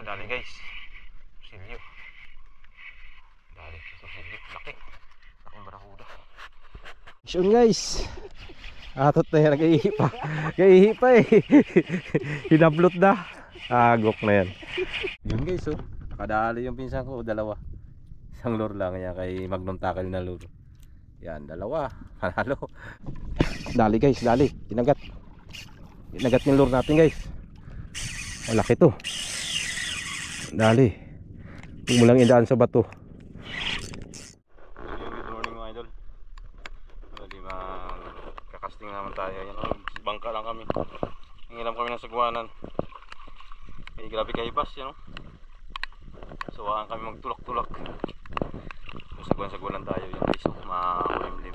Dali guys. Silyo. Dali. Silyo. Laki. Laking barakuda. Yun guys. Atot na yan. Nag-ihipa. Nag-ihipa eh. Hinablot na. Agok na yan. Yun guys oh. Nakadali yung pinsan ko. Dalawa. Isang lure lang yan. Kay Magnum Tackle na lure. Yan. Dalawa. Panalo. Dali guys. Dali. Tinagat. Tinagat yung lure natin guys. Malaki to. Dali. Huwag mo lang idaan sa bato. Good morning mga idol. Dali kakasting naman tayo. Yan, bangka lang kami. Nangilam kami ng sagwanan. Ay grabe kaibas yan. Sawaan kami magtulak-tulak. Sagwan-sagwanan tayo. Yan guys. Makulimlim.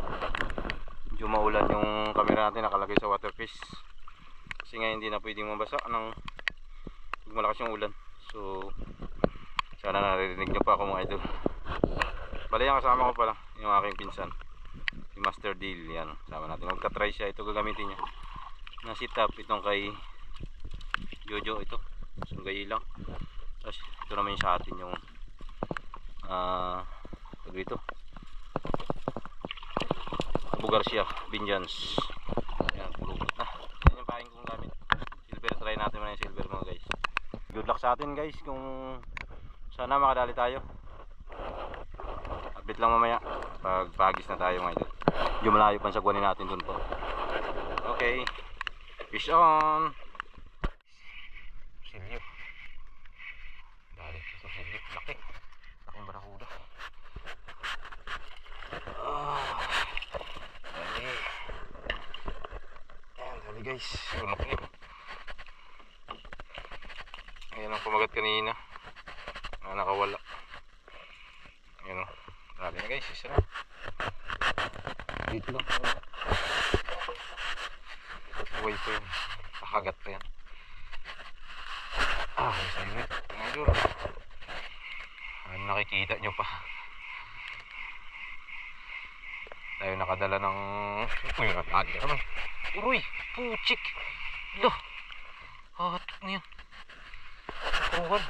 Medyo maulan yung camera natin. Nakalagay sa waterfish. Kasi nga hindi na pwedeng mabasa ng malakas yung ulan. So sana naririnig nyo pa ako mga idol. Bali yung kasama ko pala yung aking pinsan, si Master Deal. Yan, kasama natin. Magta-try siya. Ito gagamitin niya na sit up. Itong kay Jojo ito. Sunggayi lang. Tapos ito naman sa atin yung dito Abu Garcia Binjans. Yan, pulupot na. Yan yung paring kong gamit. Silver, try natin muna yung silver mga guys. Good luck sa atin guys. Kung sana makadali tayo. Update lang mamaya pag pagis na tayo mga idol. Medyo malayo pa sa sagwanin natin dun po. Okay, fish on. Silyo. Dali, ito silyo. Laki. Laking barakuda. Dali. Ayan, dali guys. Lunok niyo. Ayan ang kumagat kanina. Nakawala. Ayan o. Dali na guys. Isa na. Dito lang. Away pa yun. Nakagat pa yan. Isa yun eh. Ngayon. Ano nakikita nyo pa. Tayo nakadala ng... Uy, nakadali ka naman. Uy, puchik. Loh. Hatok na yan. Tuwan.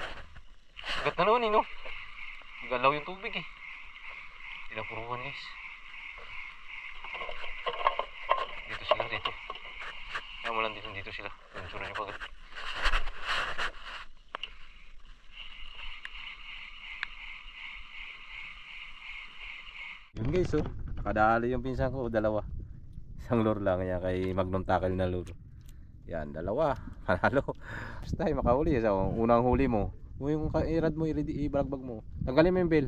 Agat na naman eh, no? Galaw yung tubig eh. Tinapuruhan guys. Dito sila, dito. Kaya mo lang dito sila. Sunod nyo pa agad. Yun guys oh. Nakadali yung pinsan ko. Dalawa. Isang lure lang yan. Kay Magnum Tackle na lure. Yan, dalawa. Panalo. Basta makahuli. So, unang huli mo. Yung irad mo, ibalagbag mo. Tanggalin mo yung bell.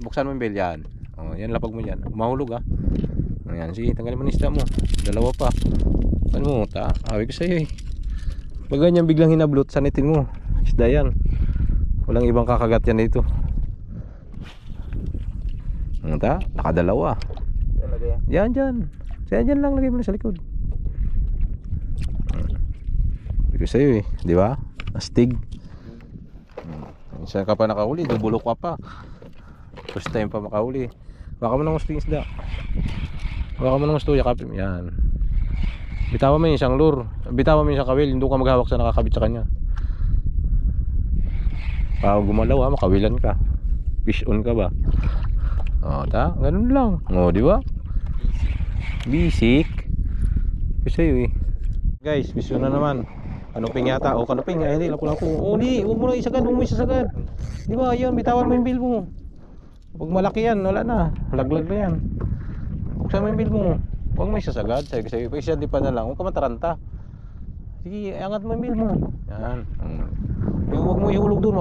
Buksan mo yung bell, yan. O, yan, lapag mo yan. Mahulog ah. Ayan, sige, tanggalin mo yung isda mo. Dalawa pa. Ano mo, awig ko sa'yo eh. Pag ganyan biglang hinablot, sanitin mo. Isda yan. Walang ibang kakagat yan dito. Ano ta? Nakadalawa. Yan, dyan. Yan lang, lagay mo na sa likod. Awig ko sa'yo eh. Di ba? Astig. Minsan ka pa nakahuli, dubulok ka pa. First time pa makahuli. Baka mo ng gusto yung isda. Baka mo ng gusto, yakapin. Yan. Bitawan mo yung isang lure. Bitawan mo yung isang kawil. Hindi ka maghawak sa nakakabit sa kanya. Pag gumalaw ha, makawilan ka. Fish on ka ba? O, ganun lang. O, di ba? Basic. Kasi yun eh. Guys, fish on na naman. Kanuping yata. O kanuping. Ay, hindi. Lapu-lapu. O di. Huwag mo na isagad. Huwag mo isasagad. Di ba? Ayun. Bitawan mo yung bill mo. Huwag malaki yan. Wala na. Laglag na yan. Buksan mo yung bill mo. Huwag mo isasagad. Sabi ko sa'yo. Pag isa di pa na lang. Huwag ka mataranta. Sige. Angat mo yung bill mo. Yan. Huwag mo ihulog doon.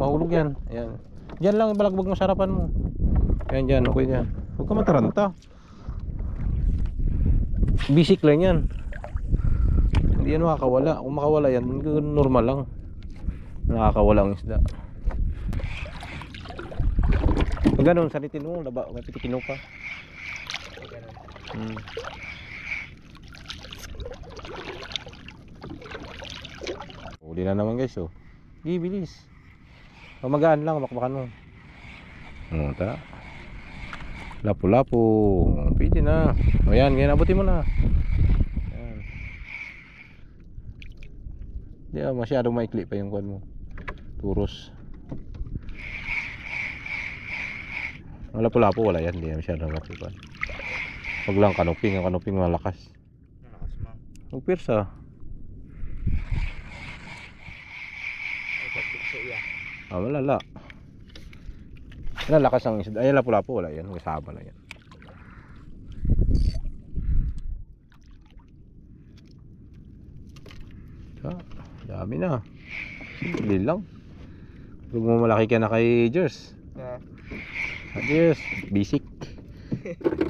Mahulog yan. Yan. Diyan lang. Balagbag mo sa harapan mo. Yan dyan. Okay dyan. Huwag ka mataranta. Basic lang yan. Hindi yan makakawala. Kung makawala yan, normal lang. Nakakawala ang isda. Pag ganun, sanitin mo. Pitikin mo pa. Uli na naman guys oh. Bibilis. Magaan lang, makbakan mo. Lapu-lapu. Pwede na. O yan, ngayon abutin mo na. Yan. Di masyadong maikli pa yung kuwan mo. Turos. Ang lapu-lapu wala yan, hindi na masyadong lapuan. Pag lang kanuping, ang kanuping malakas. Malakas ma. Magpirsa. Malala. Lakas ang isda. Ay, lapu-lapu wala yan, kasama na yan. Dami na. Simple lang. Huwag mo malaki ka na kay Jers. Jers, basic.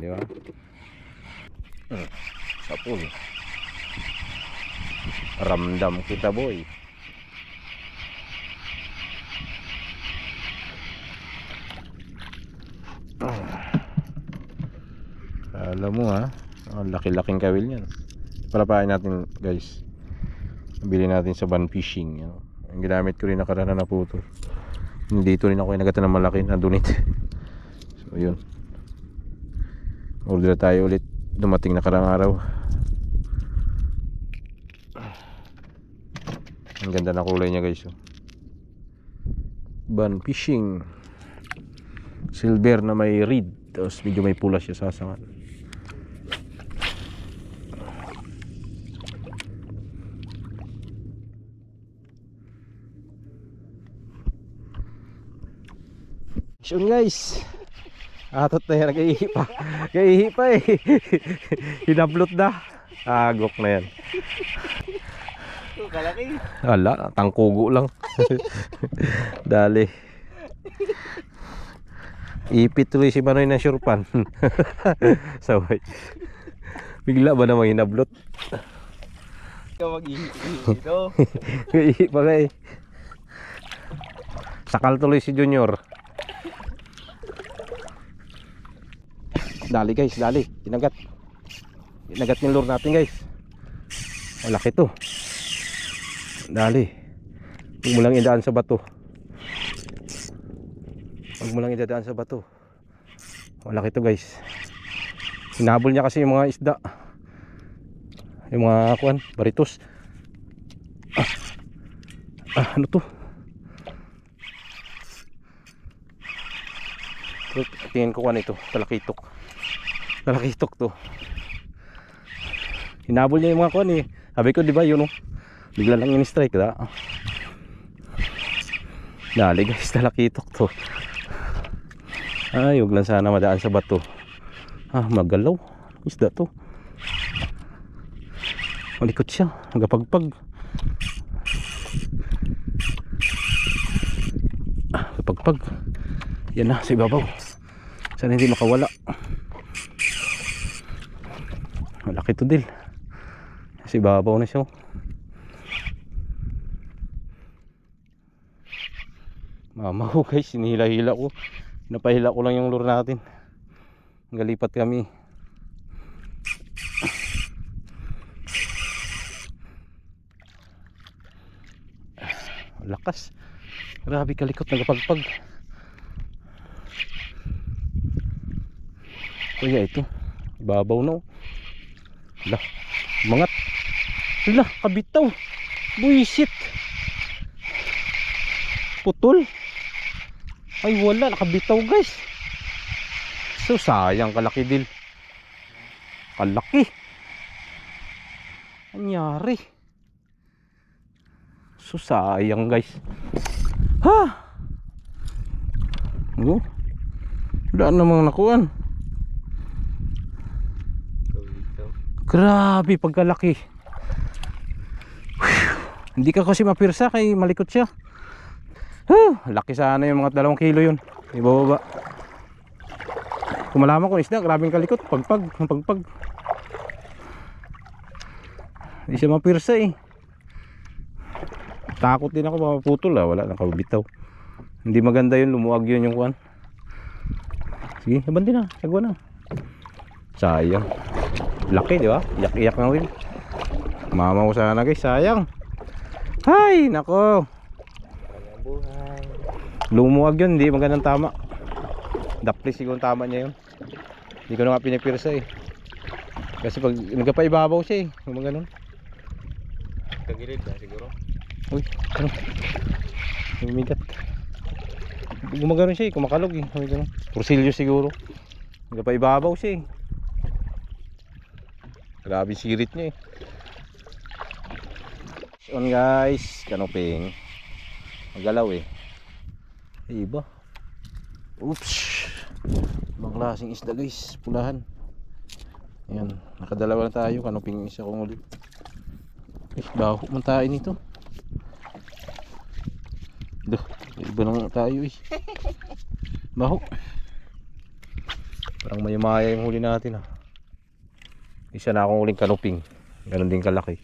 Di ba? Sapul. Ramdam kita boy. Alam mo ha, ang laki-laking kawil niyan. Palapain natin guys. Bili natin sa van fishing, you know. Ang ginamit ko rin nakaraan na puto. Dito rin ako inagatan ng malaki na dunit. So yun. Order tayo ulit. Dumating na karang araw. Ang ganda ng kulay niya guys. Van fishing. Silver na may red. Tapos medyo may pula siya sa sasangan. So guys, atot na yan, nag-ihi pa. Nag-ihi pa eh. Hinablot na. Agok na yan. Kalaki. Ala, tangkugo lang. Dali. Ipit tuloy si Manoy ng surpan. Saway. Bigla ba namang hinablot? Ikaw mag-ihi dito. Nag-ihi pa nga eh. Sakal tuloy si Junior. Dali guys, dali. Kinagat. Kinagat yung lure natin guys. Malaki to. Dali. Huwag mo lang idaan sa bato. Huwag mo lang idadaan sa bato. Malaki to guys. Hinabol niya kasi yung mga isda. Yung mga kuwan, baritos. Ano to? Tingin ko kuwan ito, talakitok. Talakitok to. Hinabol niya yung mga kuwan eh. Sabi ko di ba yun oh. Bigla lang in-strike da. Dali guys, talakitok to. Ay, huwag lang sana madaan sa bato. Magalaw. Isda to. Malikot siya, nagapagpag. Pagpag. Yan na, sa ibabaw. Sana hindi makawala. Malaki to dil. Sa ibabaw na siya. Mamaw guys, sinihila-hila ko. Napahila ko lang yung lure natin. Galipat kami. Lakas. Grabe kalikot, nagapagpag. Kuya ito. Babaw na oh. Hala, mangat. Hala, kabitaw. Buisit. Putol. Ay wala, nakabitaw guys. So sayang, kalaki din. Kalaki. Anyari. So sayang guys. Oh. Wala namang nakuan. Grabe pagkalaki. Hindi ka kasi mapirsa kay malikot siya. Laki sana yung mga 2 kilo yun. Ibababa. Kung malaman ko isda, grabing kalikot. Pagpag. Hindi siya mapirsa eh. Takot din ako mapuputol wala, nakabitaw. Hindi maganda yun, lumuwag yun yung kuwan. Sige, abandi na, sagwa na. Sayang. Laki di ba? Iyak-iyak na rin. Mama ko sana guys, sayang. Hay, nako. Lumuwag yun, hindi magandang tama. Dapli siguro tama niya yun. Hindi ko na nga pinipirsa eh. Kasi pag nagpaibabaw siya eh, kung ganun. Kagilid na siguro. Uy, ano? Umigat. Gumagano siya eh, kumakalog eh. Torsilyo siguro. Hindi pa ibabaw siya eh. Grabe sirit niya eh. So on guys, kanoping. Magalaw eh. Ay iba. Oops. Ibang klaseng isda guys, pulahan. Ayan, nakadalawa na tayo. Kanoping isa kong ulit. Eh, baho man tayo nito. Duh, iba nang tayo eh. Baho. Parang mayamaya yung huli natin ah. Isa na akong huling kanoping. Ganon din kalaki.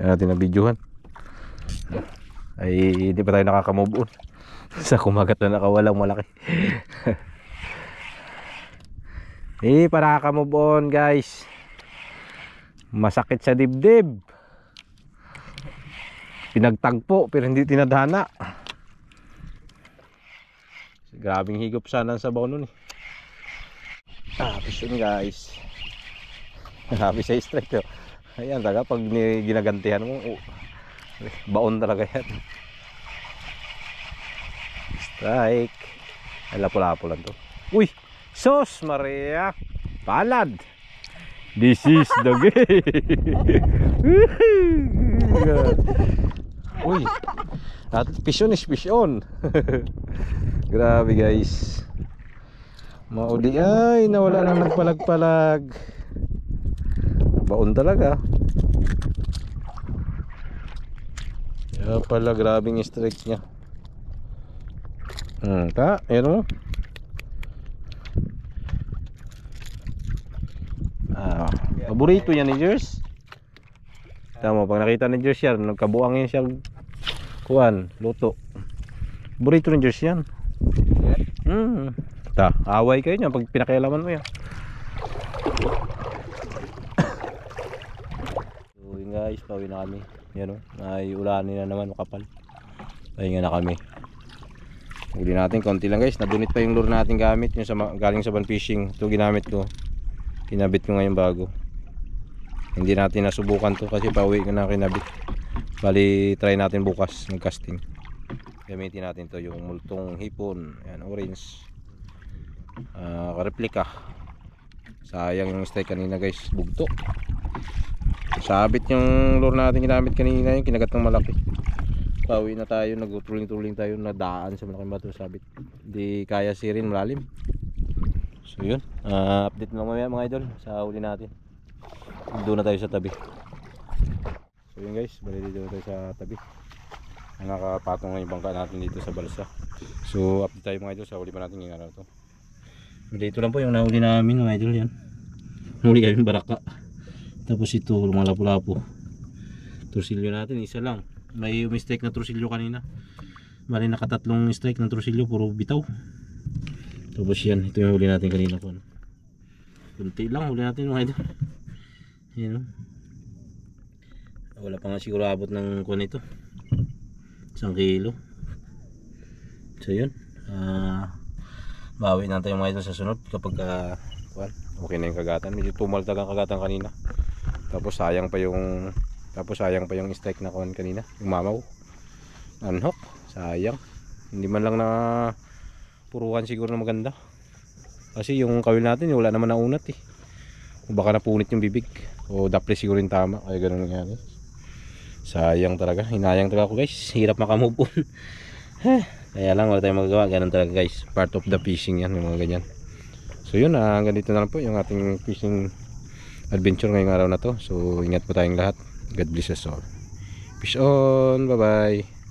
Yan natin na videohan. Ay hindi pa tayo nakaka-move on sa kumagat na nakawalang malaki. Para nakaka-move on guys. Masakit sa dibdib. Pinagtagpo pero hindi tinadhana. Grabing higop sana sa baon nun eh. Tapos yun guys. Happy sa strike yun. Ayan talaga pag ginagantihan mo baon talaga yan. Strike. Ay lapo-lapo lang to. Uy! Sos Maria! Palad! This is the game! Uy! At fish on is fish on! Grabe guys. Mauli ay nawala nang nagpalag-palag. Baon talaga. Kaya pala grabing strike niya. Ayan mo. Paborito niya ni Jers. Tama, pag nakita ni Jers yan, nagkabuang yan siya kuhan, luto. Paborito ni Jers yan. Away kayo niya pag pinakialaman mo yan. So yun guys, pauwi na kami. Yan o, ay ulanin na naman, makapal. Pahinga na kami. Huli natin, konti lang guys. Nadunit pa yung lure natin gamit, yung galing sa van fishing. Ito ginamit ko. Kinabit ko ngayon bago. Hindi natin nasubukan to kasi pauwi ko na kinabit. Bali try natin bukas ng casting. Gamitin natin to yung multong hipon. Ayan, orange. Replika. Sayang yung strike kanina guys, bugto. Sabit yung lure natin ginamit kanina, yung kinagat ng malaki. Pauwi na tayo, nag-trolling tayo, nadaan sa malaking bato, sabit. Hindi kaya sirin, malalim. So yun, update lang mamaya mga idol sa huli natin. Doon na tayo sa tabi. So yun guys, bali dito tayo sa tabi. Nakapatong yung bangka natin dito sa balsa. So update tayo mga idol sa huli pa natin yung araw to. Dito lang po yung nahuli namin mga idol yan. Huli kami baraka. Tapos ito lumalapo-lapo. Torsilyo natin isa lang. May mistake na torsilyo kanina. Bali nakatatlong strike ng torsilyo, puro bitaw. Tapos yan, ito yung huli natin kanina po. Kunti lang huli natin mga idol. Yan o. Wala pa nga siguro abot ng kuwan ito. 1 kilo. So yun. Bawi na tayo mga idol sa sunod kapag okay na yung kagatan. Medyo tumal talaga ang kagatan kanina. Tapos sayang pa yung strike na kuwan kanina, yung mamaw. Unhook, sayang. Hindi man lang na puruhan siguro na maganda. Kasi yung kawil natin wala naman na unat eh. O baka napunit yung bibig o dapli siguro yung tama, kaya ganun nangyari. Sayang talaga, hinayang talaga ako guys. Hirap makamove on. Kaya lang wala tayong magagawa, ganun talaga guys. Part of the fishing yan, yung mga ganyan. So yun, hanggang dito na lang po yung ating fishing adventure ngayong araw na to. So ingat po tayong lahat. God bless us all. Fish on, bye bye.